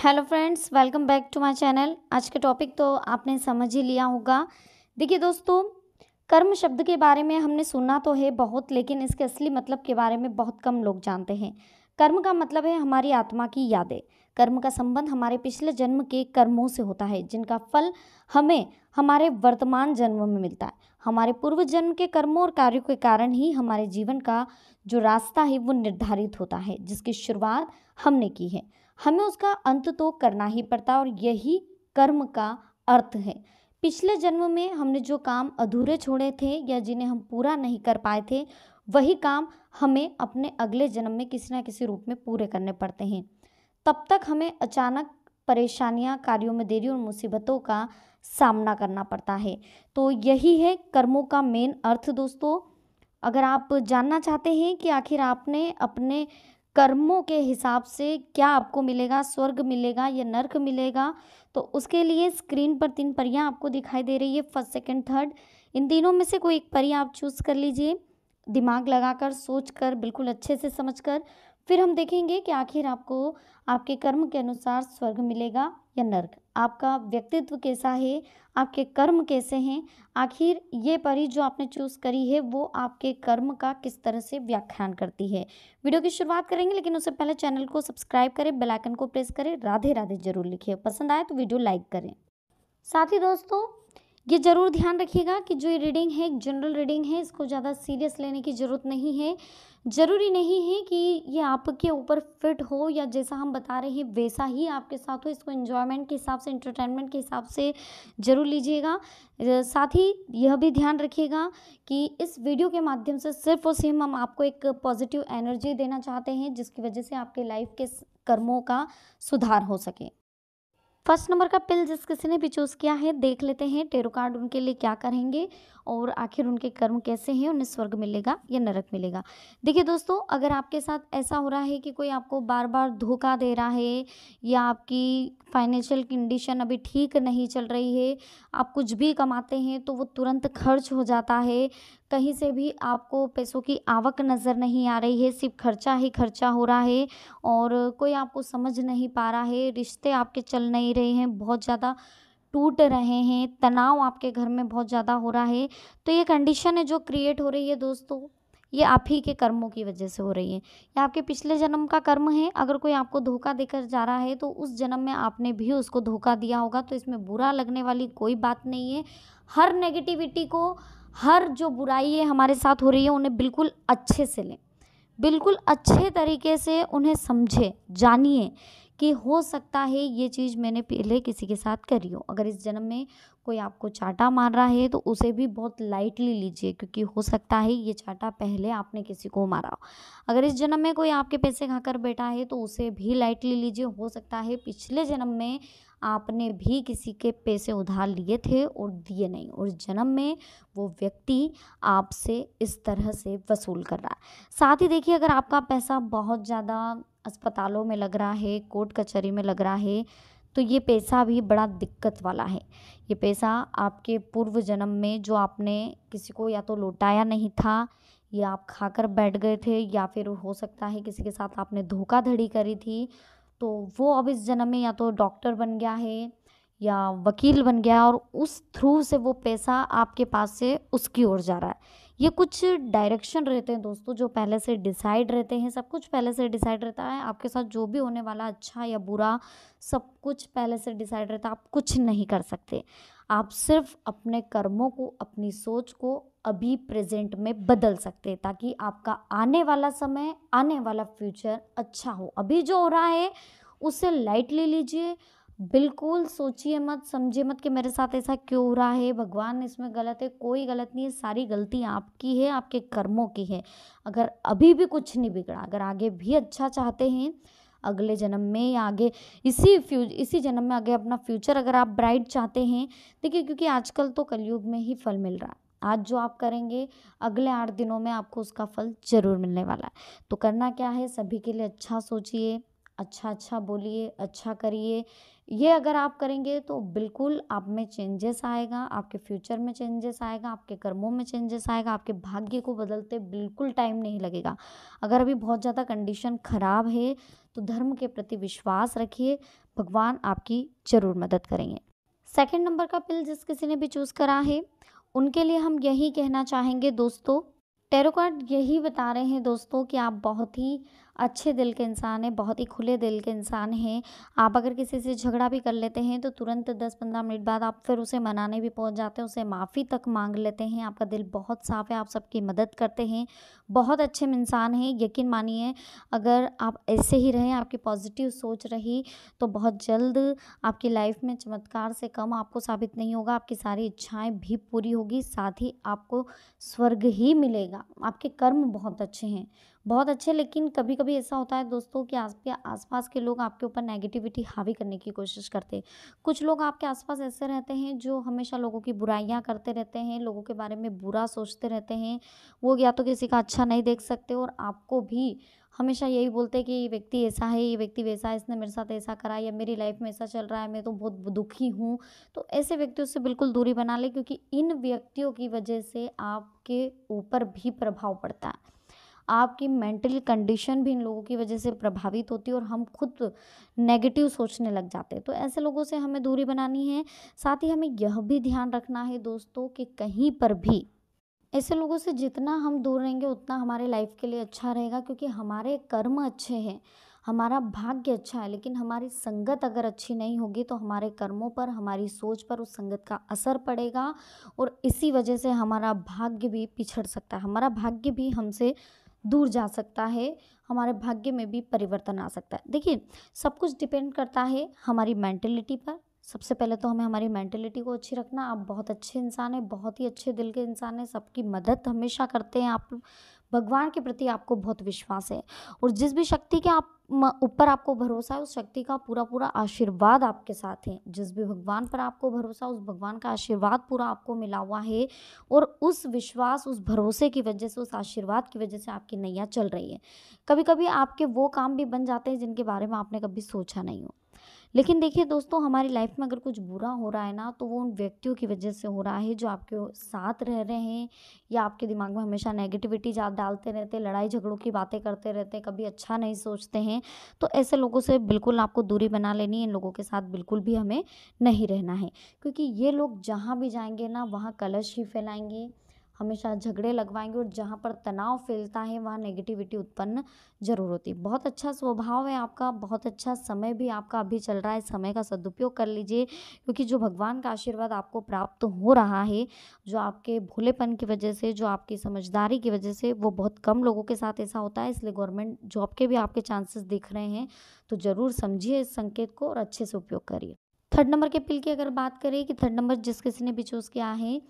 Hello friends, welcome back to my channel. आज का topic तो आपने समझ ही लिया होगा। देखिए दोस्तों, कर्म शब्द के बारे में हमने सुना तो है बहुत, लेकिन इसके असली मतलब के बारे में बहुत कम लोग जानते हैं। कर्म का मतलब है हमारी आत्मा की यादें। कर्म का संबंध हमारे पिछले जन्म के कर्मों से होता है, जिनका फल हमें हमारे वर्तमान जन्म में मिलता है। हमारे पूर्व जन्म के कर्मों और कार्यों के कारण ही हमारे जीवन का जो रास्ता है वो निर्धारित होता है, जिसकी शुरुआत हमने की है। हमें उसका अंत तो करना ही पड़ता है, और यही कर्म का अर्थ है। पिछले जन्म में हमने जो काम अधूरे छोड़े थे या जिन्हें हम पूरा नहीं कर पाए थे, वही काम हमें अपने अगले जन्म में किसी ना किसी रूप में पूरे करने पड़ते हैं। तब तक हमें अचानक परेशानियां, कार्यों में देरी और मुसीबतों का सामना करना पड़ता है। तो यही है कर्मों का मेन अर्थ दोस्तों। अगर आप जानना चाहते हैं कि आखिर आपने अपने कर्मों के हिसाब से क्या आपको मिलेगा, स्वर्ग मिलेगा या नर्क मिलेगा, तो उसके लिए स्क्रीन पर 3 परियां आपको दिखाई दे रही है, फर्स्ट, सेकंड, थर्ड। इन तीनों में से कोई एक परी आप चूज कर लीजिए, दिमाग लगाकर, सोचकर, बिल्कुल अच्छे से समझकर। फिर हम देखेंगे कि आखिर आपको आपके कर्म के अनुसार स्वर्ग मिलेगा या नर्क। आपका व्यक्तित्व कैसा है, आपके कर्म कैसे हैं, आखिर ये परी जो आपने चूज करी है वो आपके कर्म का किस तरह से व्याख्यान करती है। वीडियो की शुरुआत करेंगे, लेकिन उससे पहले चैनल को सब्सक्राइब करें, बेल आइकन को प्रेस करें, राधे राधे जरूर लिखिए। पसंद आए तो वीडियो लाइक करें। साथ ही दोस्तों, ये ज़रूर ध्यान रखिएगा कि जो ये रीडिंग है एक जनरल रीडिंग है, इसको ज़्यादा सीरियस लेने की ज़रूरत नहीं है। ज़रूरी नहीं है कि ये आपके ऊपर फिट हो या जैसा हम बता रहे हैं वैसा ही आपके साथ हो। इसको एंजॉयमेंट के हिसाब से, एंटरटेनमेंट के हिसाब से ज़रूर लीजिएगा। साथ ही यह भी ध्यान रखिएगा कि इस वीडियो के माध्यम से सिर्फ और सिर्फ हम आपको एक पॉजिटिव एनर्जी देना चाहते हैं, जिसकी वजह से आपके लाइफ के कर्मों का सुधार हो सके। फर्स्ट नंबर का पिल जिस किसी ने भी चूज़ किया है, देख लेते हैं टेरो कार्ड उनके लिए क्या करेंगे और आखिर उनके कर्म कैसे हैं, उन्हें स्वर्ग मिलेगा या नरक मिलेगा। देखिए दोस्तों, अगर आपके साथ ऐसा हो रहा है कि कोई आपको बार बार धोखा दे रहा है या आपकी फाइनेंशियल कंडीशन अभी ठीक नहीं चल रही है, आप कुछ भी कमाते हैं तो वो तुरंत खर्च हो जाता है, कहीं से भी आपको पैसों की आवक नज़र नहीं आ रही है, सिर्फ खर्चा ही खर्चा हो रहा है और कोई आपको समझ नहीं पा रहा है, रिश्ते आपके चल नहीं रहे हैं, बहुत ज़्यादा टूट रहे हैं, तनाव आपके घर में बहुत ज़्यादा हो रहा है, तो ये कंडीशन है जो क्रिएट हो रही है दोस्तों, ये आप ही के कर्मों की वजह से हो रही है। ये आपके पिछले जन्म का कर्म है। अगर कोई आपको धोखा देकर जा रहा है तो उस जन्म में आपने भी उसको धोखा दिया होगा, तो इसमें बुरा लगने वाली कोई बात नहीं है। हर नेगेटिविटी को, हर जो बुराई है हमारे साथ हो रही है, उन्हें बिल्कुल अच्छे से लें, बिल्कुल अच्छे तरीके से उन्हें समझे, जानिए कि हो सकता है ये चीज़ मैंने पहले किसी के साथ करी हो। अगर इस जन्म में कोई आपको चाटा मार रहा है तो उसे भी बहुत लाइटली लीजिए, क्योंकि हो सकता है ये चाटा पहले आपने किसी को मारा हो। अगर इस जन्म में कोई आपके पैसे खाकर बैठा है तो उसे भी लाइटली लीजिए, हो सकता है पिछले जन्म में आपने भी किसी के पैसे उधार लिए थे और दिए नहीं, और इस जन्म में वो व्यक्ति आपसे इस तरह से वसूल कर रहा है। साथ ही देखिए, अगर आपका पैसा बहुत ज़्यादा अस्पतालों में लग रहा है, कोर्ट कचहरी में लग रहा है, तो ये पैसा भी बड़ा दिक्कत वाला है। ये पैसा आपके पूर्व जन्म में जो आपने किसी को या तो लौटाया नहीं था, या आप खाकर बैठ गए थे, या फिर हो सकता है किसी के साथ आपने धोखाधड़ी करी थी, तो वो अब इस जन्म में या तो डॉक्टर बन गया है या वकील बन गया है, और उस थ्रू से वो पैसा आपके पास से उसकी ओर जा रहा है। ये कुछ डायरेक्शन रहते हैं दोस्तों जो पहले से डिसाइड रहते हैं, सब कुछ पहले से डिसाइड रहता है। आपके साथ जो भी होने वाला, अच्छा या बुरा, सब कुछ पहले से डिसाइड रहता है। आप कुछ नहीं कर सकते, आप सिर्फ अपने कर्मों को, अपनी सोच को अभी प्रेजेंट में बदल सकते हैं, ताकि आपका आने वाला समय, आने वाला फ्यूचर अच्छा हो। अभी जो हो रहा है उसे लाइटली लीजिए, बिल्कुल सोचिए मत, समझिए मत कि मेरे साथ ऐसा क्यों हो रहा है, भगवान इसमें गलत है। कोई गलत नहीं है, सारी गलती आपकी है, आपके कर्मों की है। अगर अभी भी कुछ नहीं बिगड़ा, अगर आगे भी अच्छा चाहते हैं, अगले जन्म में या आगे इसी जन्म में आगे अपना फ्यूचर अगर आप ब्राइट चाहते हैं, देखिए क्योंकि आजकल तो कलयुग में ही फल मिल रहा है। आज जो आप करेंगे, अगले 8 दिनों में आपको उसका फल ज़रूर मिलने वाला है। तो करना क्या है, सभी के लिए अच्छा सोचिए, अच्छा बोलिए, अच्छा करिए। ये अगर आप करेंगे तो बिल्कुल आप में चेंजेस आएगा, आपके फ्यूचर में चेंजेस आएगा, आपके कर्मों में चेंजेस आएगा, आपके भाग्य को बदलते बिल्कुल टाइम नहीं लगेगा। अगर अभी बहुत ज़्यादा कंडीशन खराब है तो धर्म के प्रति विश्वास रखिए, भगवान आपकी ज़रूर मदद करेंगे। सेकंड नंबर का पिल जिस किसी ने भी चूज़ करा है, उनके लिए हम यही कहना चाहेंगे दोस्तों, टैरो कार्ड यही बता रहे हैं दोस्तों कि आप बहुत ही अच्छे दिल के इंसान हैं, बहुत ही खुले दिल के इंसान हैं। आप अगर किसी से झगड़ा भी कर लेते हैं तो तुरंत 10-15 मिनट बाद आप फिर उसे मनाने भी पहुंच जाते हैं, उसे माफ़ी तक मांग लेते हैं। आपका दिल बहुत साफ़ है, आप सबकी मदद करते हैं, बहुत अच्छे इंसान हैं। यकीन मानिए, अगर आप ऐसे ही रहें, आपकी पॉजिटिव सोच रही, तो बहुत जल्द आपकी लाइफ में चमत्कार से कम आपको साबित नहीं होगा। आपकी सारी इच्छाएं भी पूरी होगी, साथ ही आपको स्वर्ग ही मिलेगा। आपके कर्म बहुत अच्छे हैं, बहुत अच्छे। लेकिन कभी कभी ऐसा होता है दोस्तों कि आपके आसपास के लोग आपके ऊपर नेगेटिविटी हावी करने की कोशिश करते हैं। कुछ लोग आपके आसपास ऐसे रहते हैं जो हमेशा लोगों की बुराइयां करते रहते हैं, लोगों के बारे में बुरा सोचते रहते हैं। वो या तो किसी का अच्छा नहीं देख सकते और आपको भी हमेशा यही बोलते हैं कि ये व्यक्ति ऐसा है, ये व्यक्ति वैसा है, इसने मेरे साथ ऐसा करा, या मेरी लाइफ में ऐसा चल रहा है, मैं तो बहुत दुखी हूँ। तो ऐसे व्यक्तियों से बिल्कुल दूरी बना लें, क्योंकि इन व्यक्तियों की वजह से आपके ऊपर भी प्रभाव पड़ता है। आपकी मेंटल कंडीशन भी इन लोगों की वजह से प्रभावित होती है और हम खुद नेगेटिव सोचने लग जाते हैं। तो ऐसे लोगों से हमें दूरी बनानी है। साथ ही हमें यह भी ध्यान रखना है दोस्तों कि कहीं पर भी ऐसे लोगों से जितना हम दूर रहेंगे उतना हमारे लाइफ के लिए अच्छा रहेगा, क्योंकि हमारे कर्म अच्छे हैं, हमारा भाग्य अच्छा है। लेकिन हमारी संगत अगर अच्छी नहीं होगी तो हमारे कर्मों पर, हमारी सोच पर उस संगत का असर पड़ेगा और इसी वजह से हमारा भाग्य भी पिछड़ सकता है, हमारा भाग्य भी हमसे दूर जा सकता है, हमारे भाग्य में भी परिवर्तन आ सकता है। देखिए, सब कुछ डिपेंड करता है हमारी मेंटेलिटी पर। सबसे पहले तो हमें हमारी मेंटेलिटी को अच्छी रखना। आप बहुत अच्छे इंसान हैं, बहुत ही अच्छे दिल के इंसान हैं, सबकी मदद हमेशा करते हैं आप। भगवान के प्रति आपको बहुत विश्वास है और जिस भी शक्ति के आप ऊपर आपको भरोसा है, उस शक्ति का पूरा पूरा आशीर्वाद आपके साथ है। जिस भी भगवान पर आपको भरोसा, उस भगवान का आशीर्वाद पूरा आपको मिला हुआ है और उस विश्वास, उस भरोसे की वजह से, उस आशीर्वाद की वजह से आपकी नैया चल रही है। कभी कभी आपके वो काम भी बन जाते हैं जिनके बारे में आपने कभी सोचा नहीं हो। लेकिन देखिए दोस्तों, हमारी लाइफ में अगर कुछ बुरा हो रहा है ना, तो वो उन व्यक्तियों की वजह से हो रहा है जो आपके साथ रह रहे हैं या आपके दिमाग में हमेशा नेगेटिविटी डालते रहते हैं, लड़ाई झगड़ों की बातें करते रहते हैं, कभी अच्छा नहीं सोचते हैं। तो ऐसे लोगों से बिल्कुल आपको दूरी बना लेनी है। इन लोगों के साथ बिल्कुल भी हमें नहीं रहना है, क्योंकि ये लोग जहाँ भी जाएंगे ना, वहाँ कलश ही फैलाएंगे, हमेशा झगड़े लगवाएंगे और जहाँ पर तनाव फैलता है वहाँ नेगेटिविटी उत्पन्न ज़रूर होती है। बहुत अच्छा स्वभाव है आपका, बहुत अच्छा समय भी आपका अभी चल रहा है, समय का सदुपयोग कर लीजिए, क्योंकि जो भगवान का आशीर्वाद आपको प्राप्त हो रहा है, जो आपके भोलेपन की वजह से, जो आपकी समझदारी की वजह से, वो बहुत कम लोगों के साथ ऐसा होता है। इसलिए गवर्नमेंट जॉब के भी आपके चांसेस दिख रहे हैं, तो ज़रूर समझिए इस संकेत को और अच्छे से उपयोग करिए। थर्ड नंबर के पिल की अगर बात करें कि थर्ड नंबर जिस किसी ने भी चूज़ किया है,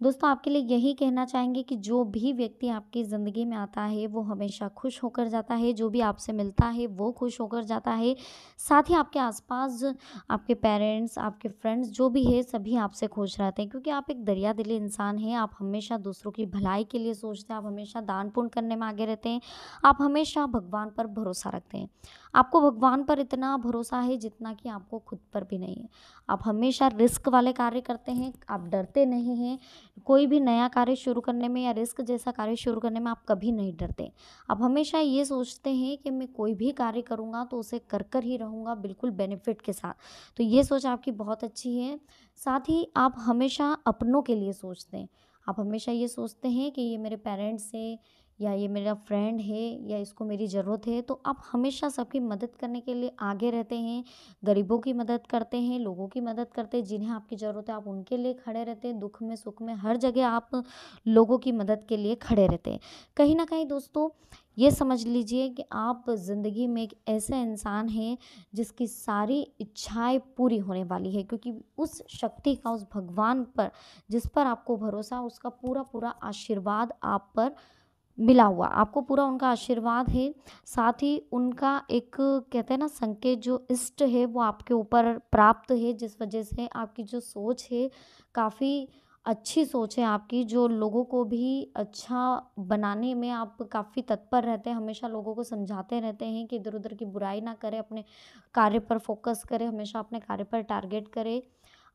दोस्तों आपके लिए यही कहना चाहेंगे कि जो भी व्यक्ति आपकी ज़िंदगी में आता है वो हमेशा खुश होकर जाता है, जो भी आपसे मिलता है वो खुश होकर जाता है। साथ ही आपके आसपास आपके पेरेंट्स, आपके फ्रेंड्स जो भी है, सभी आपसे खुश रहते हैं, क्योंकि आप एक दरिया दिली इंसान हैं। आप हमेशा दूसरों की भलाई के लिए सोचते हैं, आप हमेशा दान पुण्य करने में आगे रहते हैं, आप हमेशा भगवान पर भरोसा रखते हैं। आपको भगवान पर इतना भरोसा है जितना कि आपको खुद पर भी नहीं है। आप हमेशा रिस्क वाले कार्य करते हैं, आप डरते नहीं हैं। कोई भी नया कार्य शुरू करने में या रिस्क जैसा कार्य शुरू करने में आप कभी नहीं डरते। आप हमेशा ये सोचते हैं कि मैं कोई भी कार्य करूँगा तो उसे कर कर ही रहूँगा, बिल्कुल बेनिफिट के साथ। तो ये सोच आपकी बहुत अच्छी है। साथ ही आप हमेशा अपनों के लिए सोचते हैं। आप हमेशा ये सोचते हैं कि ये मेरे पेरेंट्स हैं या ये मेरा फ्रेंड है या इसको मेरी ज़रूरत है, तो आप हमेशा सबकी मदद करने के लिए आगे रहते हैं। गरीबों की मदद करते हैं, लोगों की मदद करते हैं, जिन्हें आपकी ज़रूरत है आप उनके लिए खड़े रहते हैं। दुख में, सुख में, हर जगह आप लोगों की मदद के लिए खड़े रहते हैं। कहीं ना कहीं दोस्तों, ये समझ लीजिए कि आप ज़िंदगी में एक ऐसे इंसान हैं जिसकी सारी इच्छाएं पूरी होने वाली है, क्योंकि उस शक्ति का, उस भगवान पर जिस पर आपको भरोसा, उसका पूरा पूरा आशीर्वाद आप पर मिला हुआ, आपको पूरा उनका आशीर्वाद है। साथ ही उनका एक कहते हैं ना संकेत, जो इष्ट है वो आपके ऊपर प्राप्त है, जिस वजह से आपकी जो सोच है काफ़ी अच्छी सोच है आपकी, जो लोगों को भी अच्छा बनाने में आप काफ़ी तत्पर रहते हैं, हमेशा लोगों को समझाते रहते हैं कि इधर-उधर की बुराई ना करें, अपने कार्य पर फ़ोकस करें, हमेशा अपने कार्य पर टारगेट करें।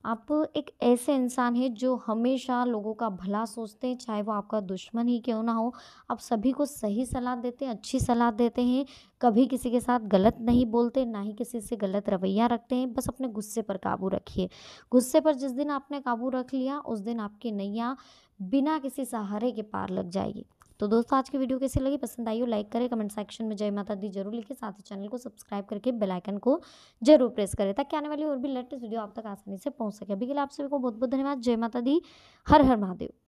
आप एक ऐसे इंसान हैं जो हमेशा लोगों का भला सोचते हैं, चाहे वो आपका दुश्मन ही क्यों ना हो। आप सभी को सही सलाह देते हैं, अच्छी सलाह देते हैं, कभी किसी के साथ गलत नहीं बोलते, ना ही किसी से गलत रवैया रखते हैं। बस अपने गुस्से पर काबू रखिए। गुस्से पर जिस दिन आपने काबू रख लिया, उस दिन आपकी नैया बिना किसी सहारे के पार लग जाएगी। तो दोस्तों, आज की वीडियो कैसी लगी? पसंद आई हो लाइक करें, कमेंट सेक्शन में जय माता दी जरूर लिखें, साथ ही चैनल को सब्सक्राइब करके बेल आइकन को जरूर प्रेस करें, ताकि आने वाली और भी लेटेस्ट वीडियो आप तक आसानी से पहुंच सके। अभी के लिए आप सभी को बहुत बहुत धन्यवाद। जय माता दी। हर हर महादेव।